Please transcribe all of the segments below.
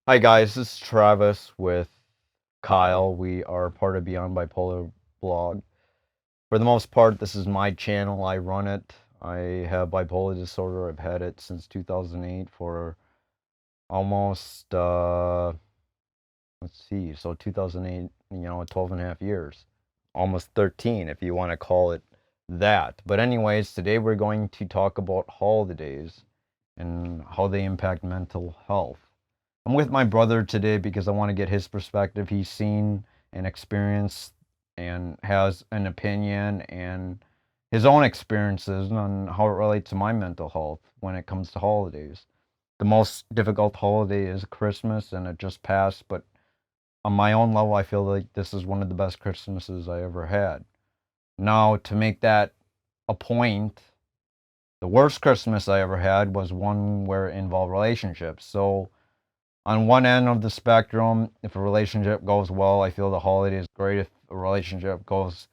Hi guys, this is Travis with Kyle. We are part of Beyond Bipolar blog. For the most part, this is my channel. I run it. I have bipolar disorder. I've had it since 2008 for almost, let's see, so 2008, 12 and a half years. Almost 13 if you want to call it that. But anyways, today we're going to talk about holidays and how they impact mental health. I'm with my brother today because I want to get his perspective. He's seen and experienced and has an opinion and his own experiences on how it relates to my mental health when it comes to holidays. The most difficult holiday is Christmas, and it just passed, but on my own level, I feel like this is one of the best Christmases I ever had. Now, to make that a point, the worst Christmas I ever had was one where it involved relationships. So, on one end of the spectrum, if a relationship goes well, I feel the holiday is great. If a relationship goes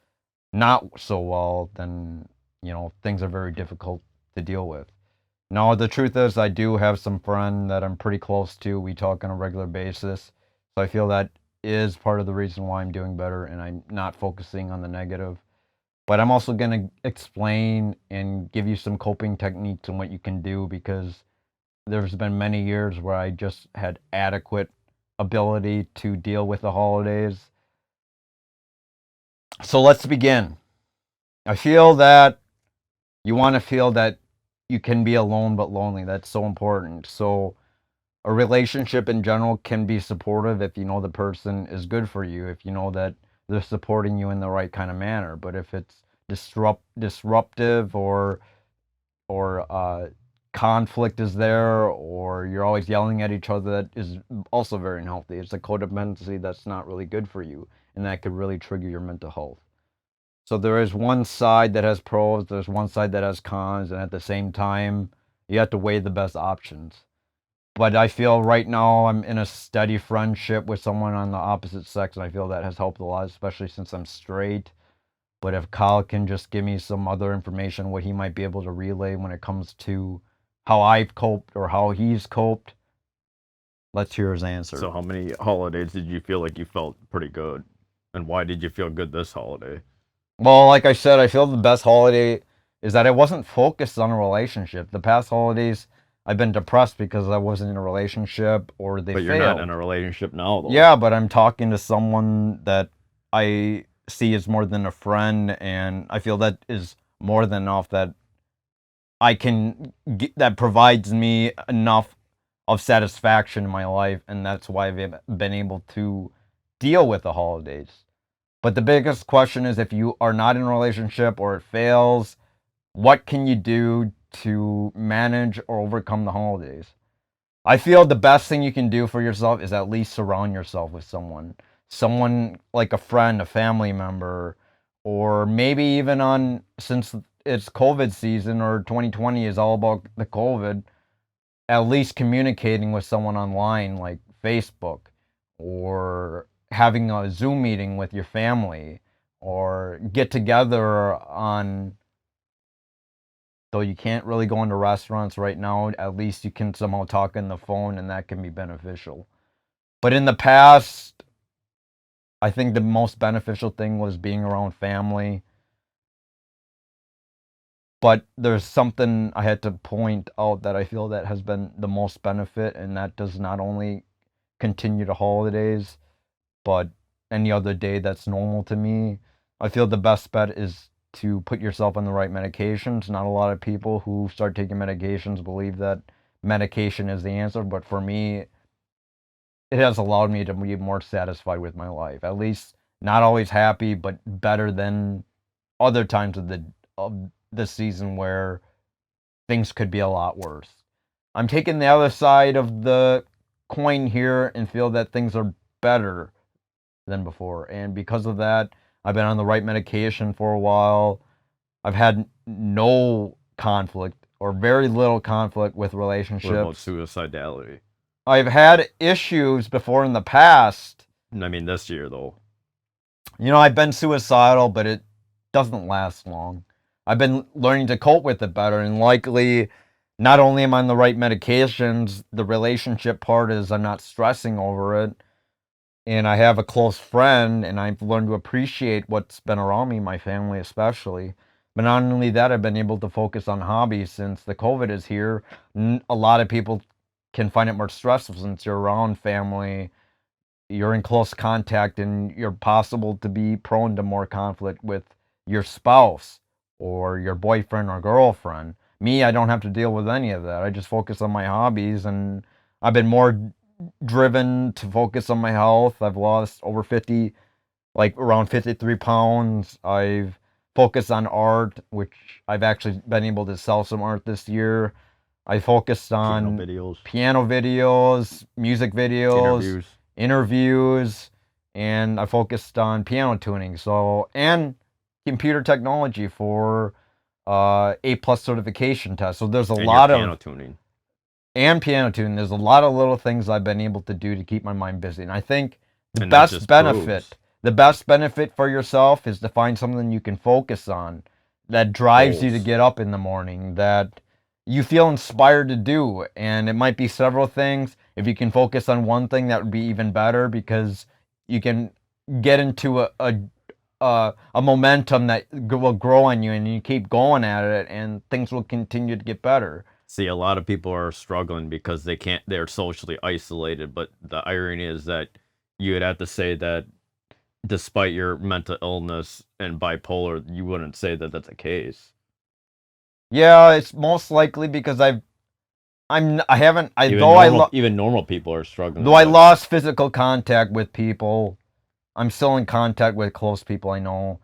not so well, then, things are very difficult to deal with. Now, the truth is, I do have some friend that I'm pretty close to. We talk on a regular basis. So I feel that is part of the reason why I'm doing better and I'm not focusing on the negative. But I'm also going to explain and give you some coping techniques and what you can do because there's been many years where I just had adequate ability to deal with the holidays. So let's begin. I feel that you want to feel that you can be alone but lonely. That's so important. So a relationship in general can be supportive if you know the person is good for you, if you know that they're supporting you in the right kind of manner. But if it's disruptive or conflict is there, or you're always yelling at each other, that is also very unhealthy. It's a codependency that's not really good for you, and that could really trigger your mental health. So there is one side that has pros, there's one side that has cons, and at the same time, you have to weigh the best options. But I feel right now I'm in a steady friendship with someone on the opposite sex, and I feel that has helped a lot, especially since I'm straight. But if Kyle can just give me some other information, what he might be able to relay when it comes to how I've coped or how he's coped, let's hear his answer. So, how many holidays did you feel like you felt pretty good? And why did you feel good this holiday? Well, like I said, I feel the best holiday is that I wasn't focused on a relationship. The past holidays, I've been depressed because I wasn't in a relationship or they But you're not in failed. a relationship now, though. Yeah, but I'm talking to someone that I see as more than a friend, and I feel that is more than enough that that provides me enough of satisfaction in my life, and that's why I've been able to deal with the holidays. But the biggest question is if you are not in a relationship or it fails, what can you do to manage or overcome the holidays? I feel the best thing you can do for yourself is at least surround yourself with someone. Someone like a friend, a family member, or maybe even since it's COVID season or 2020 is all about the COVID, at least communicating with someone online like Facebook or having a Zoom meeting with your family or get together on, though you can't really go into restaurants right now, at least you can somehow talk on the phone and that can be beneficial. But in the past, I think the most beneficial thing was being around family. But there's something I had to point out that I feel that has been the most benefit, and that does not only continue to holidays, but any other day that's normal to me. I feel the best bet is to put yourself on the right medications. Not a lot of people who start taking medications believe that medication is the answer, but for me, it has allowed me to be more satisfied with my life. At least not always happy, but better than other times of the season where things could be a lot worse. I'm taking the other side of the coin here and feel that things are better than before. And because of that, I've been on the right medication for a while. I've had no conflict or very little conflict with What about relationships. suicidality? I've had issues before in the past. I mean, this year, though. I've been suicidal, but it doesn't last long. I've been learning to cope with it better, and likely not only am I on the right medications, the relationship part is I'm not stressing over it. And I have a close friend, and I've learned to appreciate what's been around me, my family especially. But not only that, I've been able to focus on hobbies since the COVID is here. A lot of people can find it more stressful since you're around family, you're in close contact, and you're possible to be prone to more conflict with your spouse or your boyfriend or girlfriend. Me, I don't have to deal with any of that. I just focus on my hobbies, and I've been more driven to focus on my health. I've lost over 50, like around 53 pounds. I've focused on art, which I've actually been able to sell some art this year. I focused Piano on videos, piano videos, music videos, interviews. interviews, and I focused on piano tuning. So, and computer technology for A plus certification test. So there's a And your lot piano of tuning. and piano tuning. There's a lot of little things I've been able to do to keep my mind busy. And I think the And that best just proves. benefit, the best benefit for yourself is to find something you can focus on that drives you to Goals. get up in the morning, that you feel inspired to do. And it might be several things. If you can focus on one thing, that would be even better because you can get into a momentum that will grow on you, and you keep going at it, and things will continue to get better. See, a lot of people are struggling because they're socially isolated. But the irony is that you would have to say that despite your mental illness and bipolar, you wouldn't say that that's the case. Yeah, it's most likely because I haven't I Even normal people are though struggling, I but lost physical contact with people. I'm still in contact with close people I know.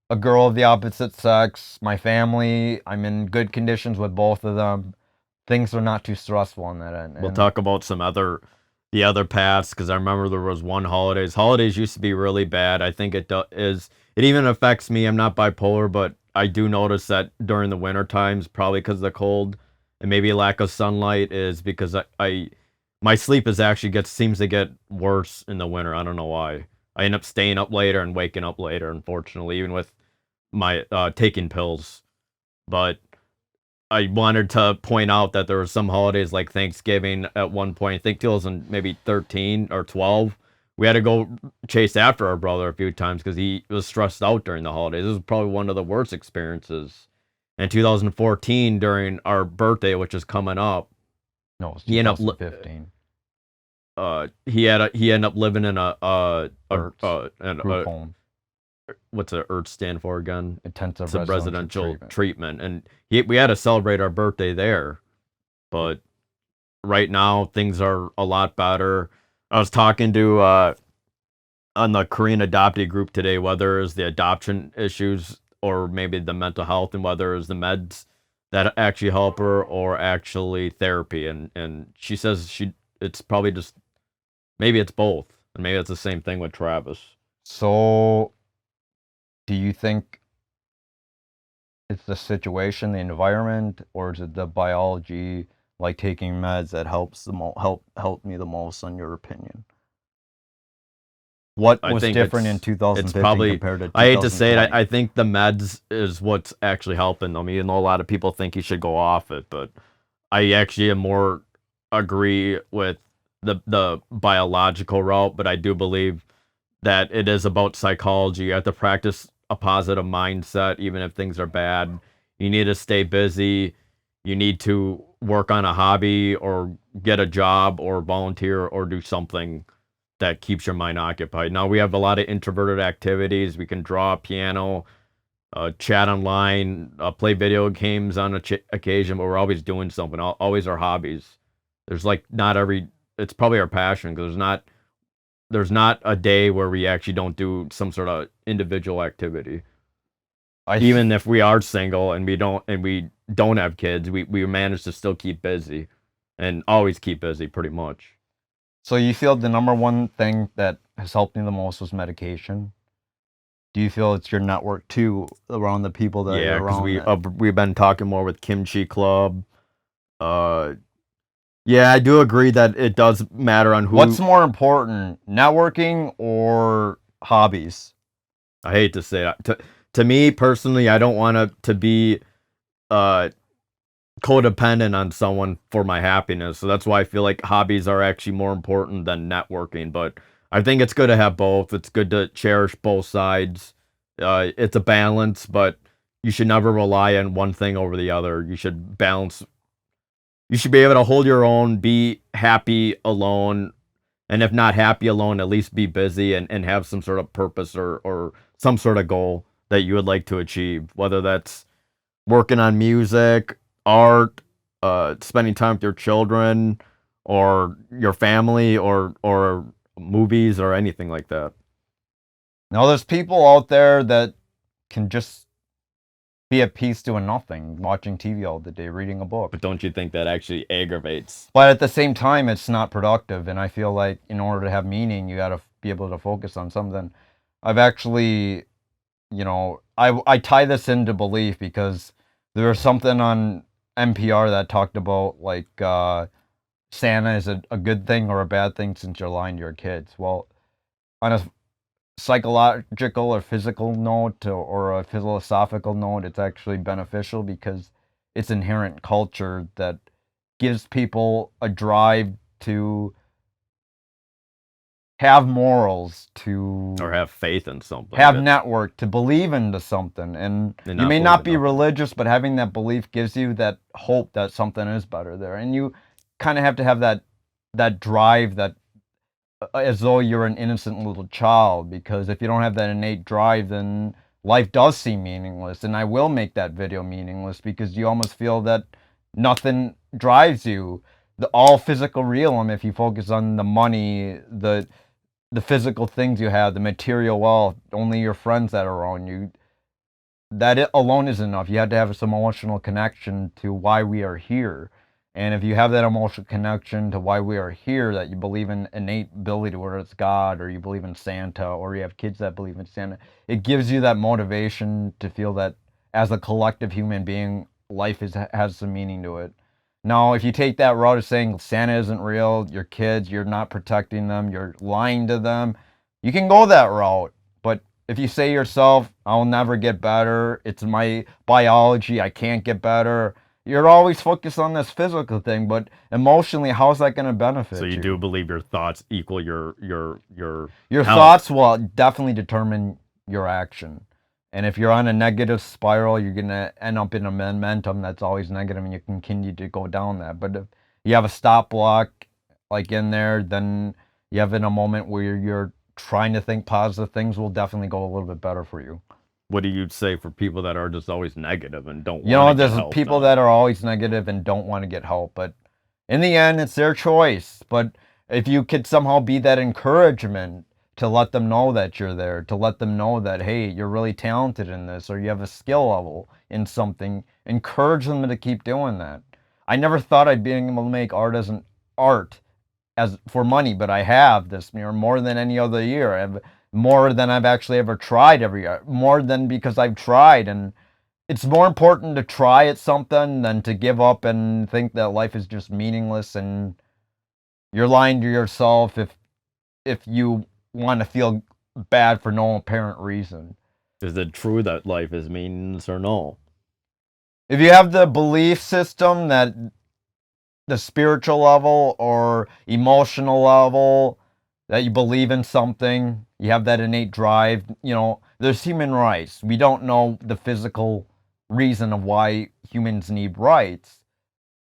A girl of the opposite sex, my family. I'm in good conditions with both of them. Things are not too stressful on that end. we'll And talk about the other paths because I remember there was one holidays. Holidays used to be really bad. I think is. It even affects me. I'm not bipolar, but I do notice that during the winter times, probably because of the cold and maybe lack of sunlight, is because I my sleep is actually seems to get worse in the winter. I don't know why. I end up staying up later and waking up later. Unfortunately, even with my taking pills, but I wanted to point out that there were some holidays like Thanksgiving at one point. I think 2013 or 12. We had to go chase after our brother a few times because he was stressed out during the holidays. This was probably one of the worst experiences. In 2014, during our birthday, which is coming up, no, it's he ended up 2015. he ended up living in Hertz group a home, what's a ERT stand for again? intensive It's a residential residential treatment. treatment, and we had to celebrate our birthday there. But right now things are a lot better. I was talking to on the Korean adoptee group today, whether it's the adoption issues or maybe the mental health, and whether it's the meds that actually help her or actually therapy. And she says it's probably just maybe it's both, and maybe it's the same thing with Travis. So, do you think it's the situation, the environment, or is it the biology, like taking meds, that helps help me the most, in your opinion? What I was think different in it's 2015 probably, compared to I hate to say it, 2020? I think the meds is what's actually helping them. Even though a lot of people think he should go off it, but I actually am more agree with the biological route. But I do believe that it is about psychology. You have to practice a positive mindset, even if things are bad. You need to stay busy. You need to work on a hobby or get a job or volunteer or do something that keeps your mind occupied. Now we have a lot of introverted activities. We can draw, piano, chat online, play video games on occasion, but we're always doing something. Always our hobbies. There's like not every. It's probably our passion because there's not a day where we actually don't do some sort of individual activity. I f- Even if we are single and we don't have kids, we manage to still keep busy, and always keep busy pretty much. so you feel the number one thing that has helped me the most was medication? Do you feel it's your network too, around the people that Yeah, you're because around, that we've been talking more with Kimchi Club. Uh, yeah, I do agree that it does matter on what's who. more important, networking or hobbies? I hate to say that. To me personally, I don't want to be uh codependent on someone for my happiness. So that's why I feel like hobbies are actually more important than networking. But I think it's good to have both. It's good to cherish both sides. It's a balance, but you should never rely on one thing over the other. You should balance. You should be able to hold your own, be happy alone, and if not happy alone, at least be busy and have some sort of purpose or some sort of goal that you would like to achieve, whether that's working on music, art, spending time with your children, or your family, or movies, or anything like that. Now, there's people out there that can just be at peace doing nothing, watching TV all the day, reading a book. But don't you think that actually aggravates? But at the same time, it's not productive. And I feel like in order to have meaning, you got to be able to focus on something. I've actually, I tie this into belief because there was something on NPR that talked about like Santa is a good thing or a bad thing since you're lying to your kids. Well, on a psychological or physical note or a philosophical note, it's actually beneficial because it's inherent culture that gives people a drive to have morals, to Or have faith in something. have network, to believe into something. And And you not may believe not in be nothing. religious, but having that belief gives you that hope that something is better there. And you kind of have to have that drive, that as though you're an innocent little child, because if you don't have that innate drive, then life does seem meaningless. And I will make that video meaningless because you almost feel that nothing drives you. The all physical realm, if you focus on the money, the physical things you have, the material wealth, only your friends that are around you, that it alone is enough. You have to have some emotional connection to why we are here. And if you have that emotional connection to why we are here, that you believe in innate ability, whether it's God or you believe in Santa or you have kids that believe in Santa, it gives you that motivation to feel that as a collective human being, life has some meaning to it. Now, if you take that route of saying Santa isn't real, your kids, you're not protecting them, you're lying to them, you can go that route. But if you say yourself, I'll never get better, it's my biology, I can't get better, you're always focused on this physical thing, but emotionally, how's that going to benefit So you you? do believe your thoughts equal Your health. thoughts will definitely determine your action. And if you're on a negative spiral, you're going to end up in a momentum that's always negative and you continue to go down that. But if you have a stop block like in there, then you have in a moment where you're trying to think positive, things will definitely go a little bit better for you. What do you say for people that are just always negative and don't want to get There's help people then? that are always negative and don't want to get help, but in the end, it's their choice. But if you could somehow be that encouragement to let them know that you're there, to let them know that, hey, you're really talented in this, or you have a skill level in something, encourage them to keep doing that. I never thought I'd be able to make art as for money, but I have this year more than any other year. I have more than I've actually ever tried every year, more than because I've tried. And it's more important to try at something than to give up and think that life is just meaningless and you're lying to yourself if you want to feel bad for no apparent reason. Is it true that life is meaningless or no? If you have the belief system that the spiritual level or emotional level that you believe in something, you have that innate drive, there's human rights. We don't know the physical reason of why humans need rights,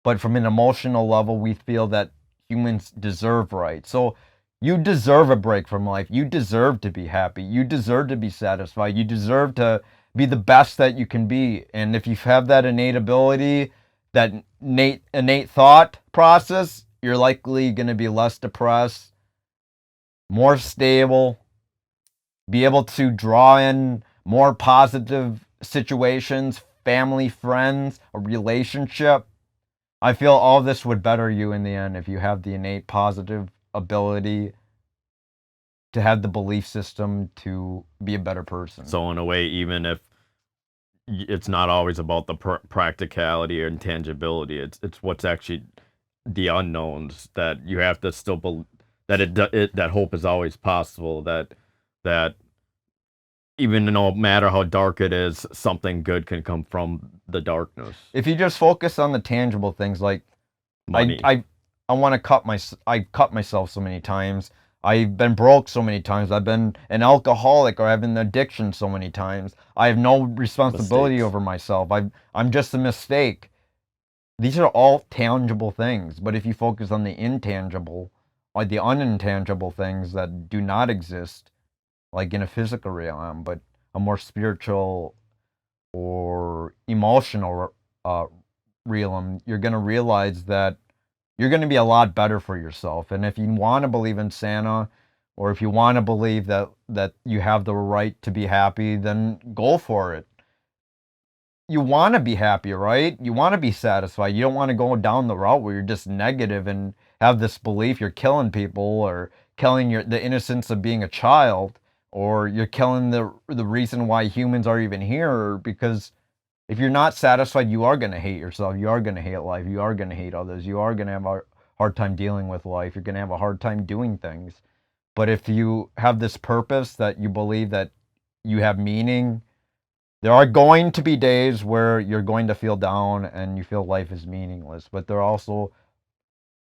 but from an emotional level, we feel that humans deserve rights. So you deserve a break from life. You deserve to be happy. You deserve to be satisfied. You deserve to be the best that you can be. And if you have that innate ability, that innate thought process, you're likely going to be less depressed, more stable, be able to draw in more positive situations, family, friends, a relationship. I feel all this would better you in the end if you have the innate positive ability to have the belief system to be a better person. So in a way, even if it's not always about the practicality or intangibility, it's what's actually the unknowns that you have to still that that hope is always possible. That even no matter how dark it is, something good can come from the darkness. If you just focus on the tangible things, like Money. I want to I cut myself so many times. I've been broke so many times. I've been an alcoholic or I've been an addiction so many times. I have no responsibility Mistakes. over myself. I'm just a mistake. These are all tangible things, but if you focus on the intangible, or the unintangible things that do not exist, like in a physical realm, but a more spiritual or emotional realm, you're going to realize that you're going to be a lot better for yourself. And if you want to believe in Santa, or if you want to believe that you have the right to be happy, then go for it. You want to be happy, right? You want to be satisfied. You don't want to go down the route where you're just negative and have this belief you're killing people or killing the innocence of being a child, or you're killing the reason why humans are even here. Because if you're not satisfied, you are going to hate yourself. You are going to hate life. You are going to hate others. You are going to have a hard time dealing with life. You're going to have a hard time doing things. But if you have this purpose that you believe that you have meaning, there are going to be days where you're going to feel down and you feel life is meaningless, but there also,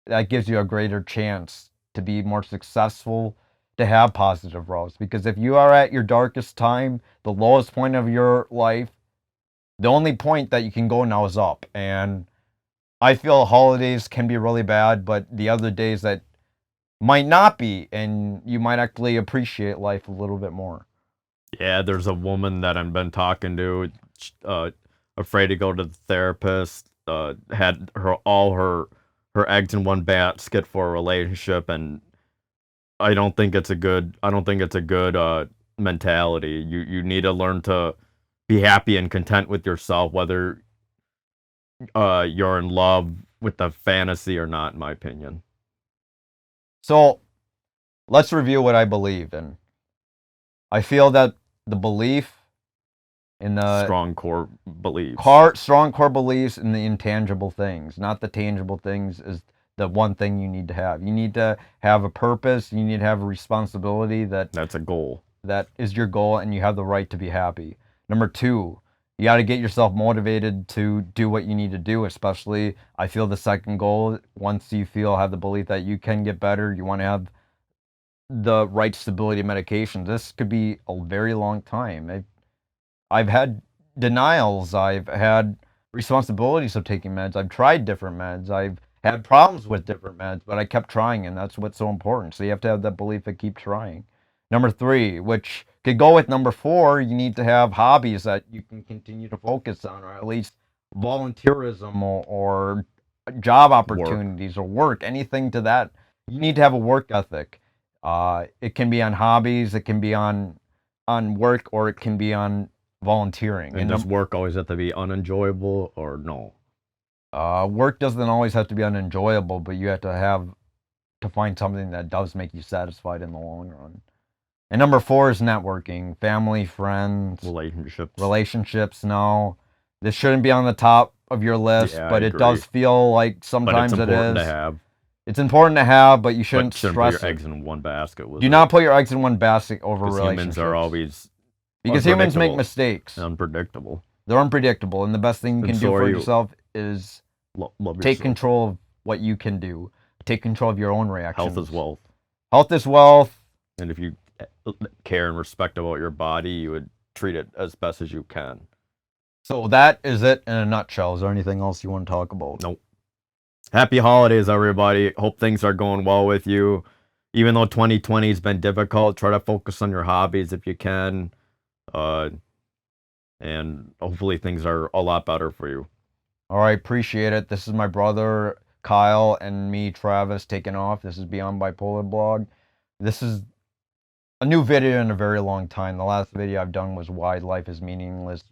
that gives you a greater chance to be more successful, to have positive roles. Because if you are at your darkest time, the lowest point of your life, the only point that you can go now is up. And I feel holidays can be really bad, but the other days that might not be, and you might actually appreciate life a little bit more. Yeah, there's a woman that I've been talking to, afraid to go to the therapist, had her eggs in one basket for a relationship, and I don't think it's a good mentality. You need to learn to be happy and content with yourself, whether you're in love with the fantasy or not, in my opinion. So let's review what I believe in. I feel that the belief in the Strong core beliefs. strong core beliefs in the intangible things, not the tangible things, is the one thing you need to have. You need to have a purpose. You need to have a responsibility That's a goal. that is your goal, and you have the right to be happy. Number two, you got to get yourself motivated to do what you need to do. Especially, I feel the second goal, once you have the belief that you can get better, you want to have the right stability of medication. This could be a very long time. I've had denials. I've had responsibilities of taking meds. I've tried different meds. I've had problems with different meds, but I kept trying, and that's what's so important. So you have to have that belief to keep trying. Number three, which could go with number four, you need to have hobbies that you can continue to focus on, or at least volunteerism or job opportunities or work, anything to that. You need to have a work ethic. It can be on hobbies, it can be on work, or it can be on volunteering. And does work always have to be unenjoyable or no? Work doesn't always have to be unenjoyable, but you have to find something that does make you satisfied in the long run. And number four is networking, family, friends, relationships. No, this shouldn't be on the top of your list, Yeah, but it does feel like sometimes it is. important to have. It's important to have, but you shouldn't stress put your eggs in one basket. Do not put your eggs in one basket over relationships. Humans are always because humans make mistakes. Unpredictable. They're unpredictable, and the best thing you can do for yourself is take control of what you can do. Take control of your own reactions. Health is wealth. Health is wealth. And if you care and respect about your body, you would treat it as best as you can. So that is it in a nutshell. Is there anything else you want to talk about? Nope. Happy holidays, everybody. Hope things are going well with you. Even though 2020 has been difficult, try to focus on your hobbies if you can. And hopefully things are a lot better for you. All right, appreciate it. This is my brother Kyle and me, Travis, taking off. This is Beyond Bipolar Blog. This is a new video in a very long time. The last video I've done was Why Life is Meaningless,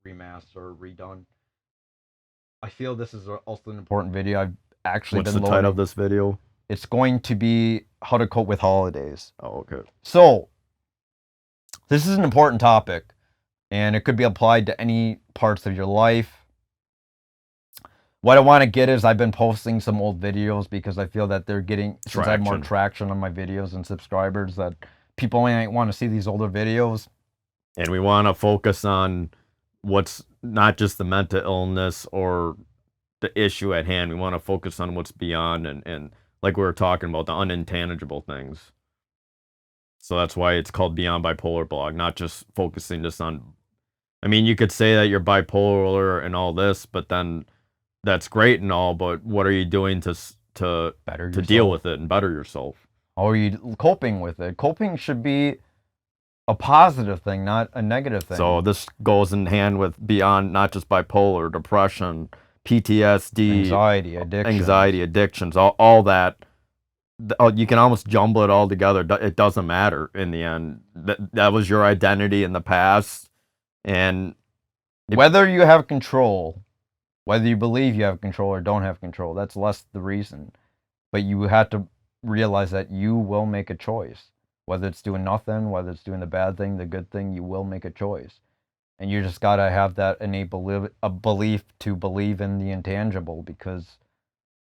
remaster, redone. I feel this is also an important video. I've actually What's the title of this video? It's going to be How to Cope with Holidays. Oh, okay. So, this is an important topic, and it could be applied to any parts of your life. What I want to get is I've been posting some old videos because I feel that they're getting, since I have more traction on my videos and subscribers, that people might want to see these older videos. And we want to focus on what's not just the mental illness or the issue at hand. We want to focus on what's beyond and like we were talking about, the unintangible things. So that's why it's called Beyond Bipolar Blog, not just focusing just on, I mean, you could say that you're bipolar and all this, but then that's great and all, but what are you doing to Better to deal yourself. with it and better yourself? How are you coping with it? Coping should be a positive thing, not a negative thing. So this goes in hand with beyond not just bipolar, depression, PTSD, anxiety, addictions, all that. You can almost jumble it all together. It doesn't matter in the end. That was your identity in the past, and whether you have control, whether you believe you have control or don't have control, that's less the reason. But you have to realize that you will make a choice. Whether it's doing nothing, whether it's doing the bad thing, the good thing, you will make a choice. And you just got to have that innate belief to believe in the intangible, because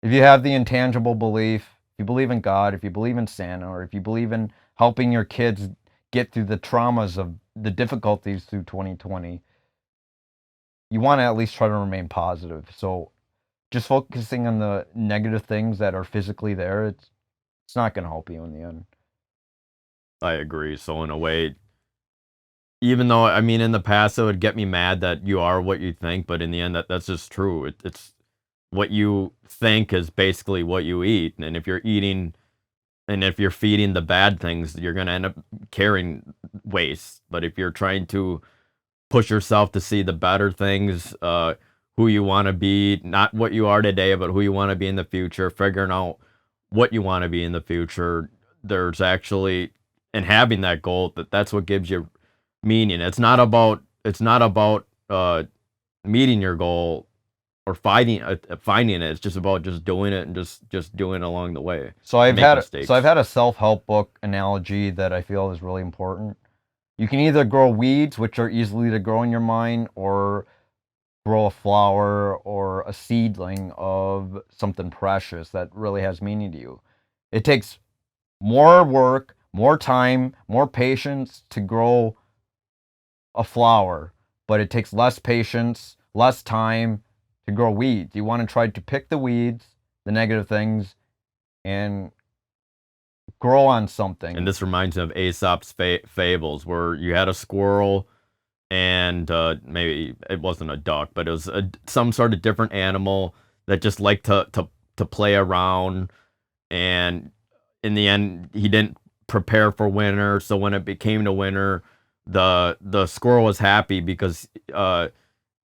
if you have the intangible belief, if you believe in God, if you believe in Santa, or if you believe in helping your kids get through the traumas of the difficulties through 2020, you want to at least try to remain positive. So just focusing on the negative things that are physically there, it's not going to help you in the end. I agree. So in a way, even though, I mean, in the past it would get me mad that you are what you think, but in the end, that's just true. It's what you think is basically what you eat, and if you're eating, and if you're feeding the bad things, you're gonna end up carrying waste. But if you're trying to push yourself to see the better things, who you want to be, not what you are today, but who you want to be in the future, figuring out what you want to be in the future, there's actually, and having that goal, that's what gives you meaning. It's not about meeting your goal or finding it. It's just about just doing it and just doing it along the way. So I've Make had mistakes. so I've had a self-help book analogy that I feel is really important. You can either grow weeds, which are easily to grow in your mind, or grow a flower or a seedling of something precious that really has meaning to you. It takes more work, more time, more patience to grow a flower, but it takes less patience, less time to grow weeds. You want to try to pick the weeds, the negative things, and grow on something. And this reminds me of Aesop's fables, where you had a squirrel and maybe it wasn't a duck, but it was some sort of different animal that just liked to play around. And in the end, he didn't prepare for winter. So when it became the winter, the squirrel was happy because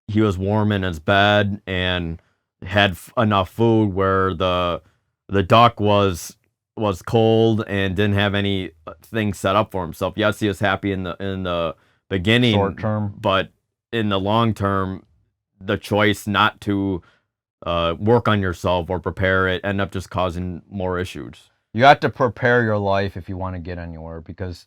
he was warm in his bed and had enough food, where the duck was cold and didn't have any things set up for himself. Yes, he was happy in the beginning, Short term, but in the long term, the choice not to work on yourself or prepare it end up just causing more issues. you have to prepare your life if you want to get anywhere, because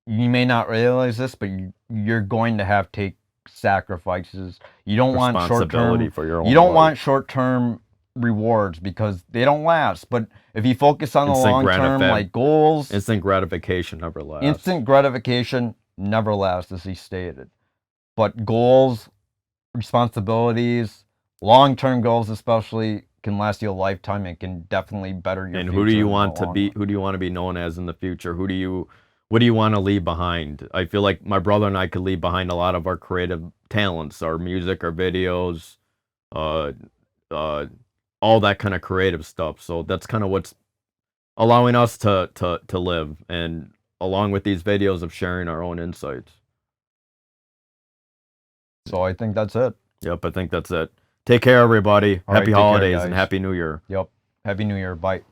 you may not realize this, but you're going to have to take sacrifices. You don't want Responsibility short-term for your own you don't life. want short-term rewards, because they don't last. But if you focus on the long term, like goals, instant gratification never lasts. Instant gratification never lasts, as he stated. But goals, responsibilities, long-term goals especially, can last you a lifetime and can definitely better your and future. who do you want to be? Who do you want to be known as in the future? What do you want to leave behind? I feel like my brother and I could leave behind a lot of our creative talents, our music, our videos, uh, all that kind of creative stuff. So that's kind of what's allowing us to live, and along with these videos of sharing our own insights. So I think that's it. Yep, I think that's it. Take care, everybody. Happy holidays and Happy New Year. Yep. Happy New Year. Bye.